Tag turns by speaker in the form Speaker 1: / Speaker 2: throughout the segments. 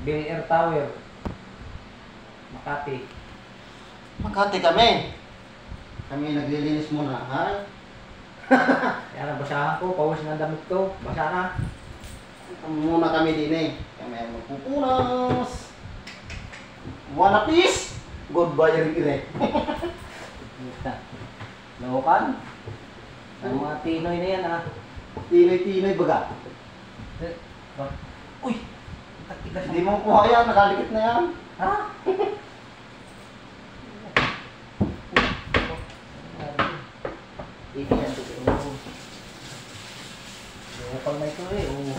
Speaker 1: Bel Air Tower. Makati.
Speaker 2: Makati kami. Kami naglilinis muna, ha?
Speaker 1: Yan ang basahan ko. Pawis ng damit ko. Basa na.
Speaker 2: Muna kami din eh. Kami ay magpupunas. One piece. Goodbye rin ire.
Speaker 1: Laukan. Ang mga Tinoy na yan, ha?
Speaker 2: Tinoy-tinoy baga.
Speaker 1: Uy! Tigas
Speaker 2: Hindi mo kuha yan, nakalikit na yan.
Speaker 1: Ha? Ito yan, ito. Laukan na ito eh, oh.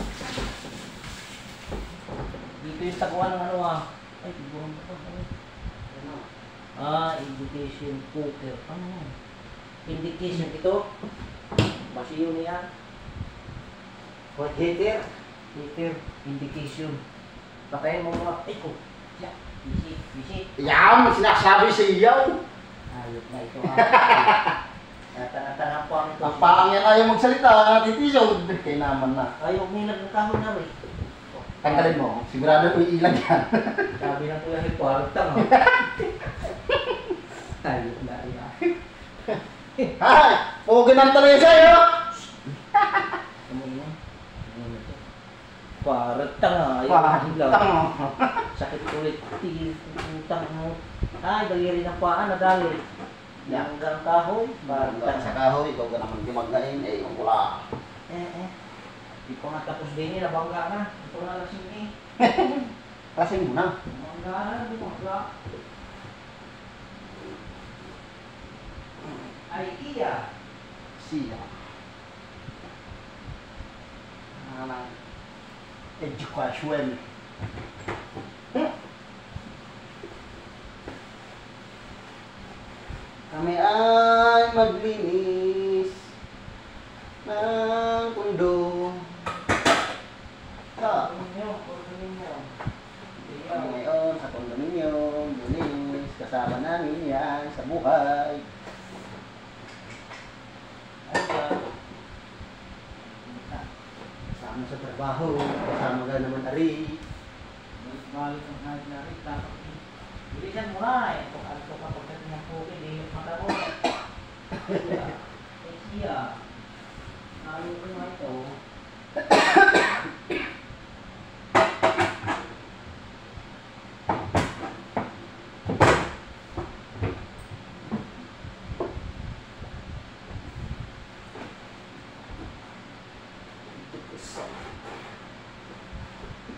Speaker 1: Dito yung taguan ng ano, ah. Ay, tiguan ba ito? Indication poker. Ano yan? Indication ito. Basiyo na yan. What heater? Heater. Indication. Patayin mo mga. Ay ko. Siya. Bisi.
Speaker 2: Yan, sinasabi sa iyo.
Speaker 1: Ayot na ito. Natanatan po ang ito.
Speaker 2: Ang pangyan ayaw magsalita, titisod. Kaya naman na.
Speaker 1: Ayaw nilag ng kahon na rin.
Speaker 2: Tanggalin mo, sigurado ko iilag yan.
Speaker 1: Sabi ng kuya Hito, harutang. Ayot na yan.
Speaker 2: Hay! Pugi ng talaga sa'yo!
Speaker 1: Paratang ah.
Speaker 2: Tang!
Speaker 1: Sakit ulit. Utang mo. Ay, daliri ng paa na dali. Yang hanggang kahoy.
Speaker 2: Barutan sa kahoy, ikaw ka naman gumagain, eh, yung pula.
Speaker 1: Di ko nga tapos din eh, nabangga na. Ito na lasing eh.
Speaker 2: Kasing mo na.
Speaker 1: Nabangga na, bumangga. Ay, iya.
Speaker 2: Siya. Education. Kami ay maglinis ng pundo. Ngayon sa kondominium, linis, kasama namin yan sa buhay. Kasama sa trabaho, kasama ka naman ari.
Speaker 1: Balik ang halik na rin. Bilisan mo na eh. Kung ano ka pagdating ng pukin, eh, mata mo. Eh, siya. Nalo ko na ito.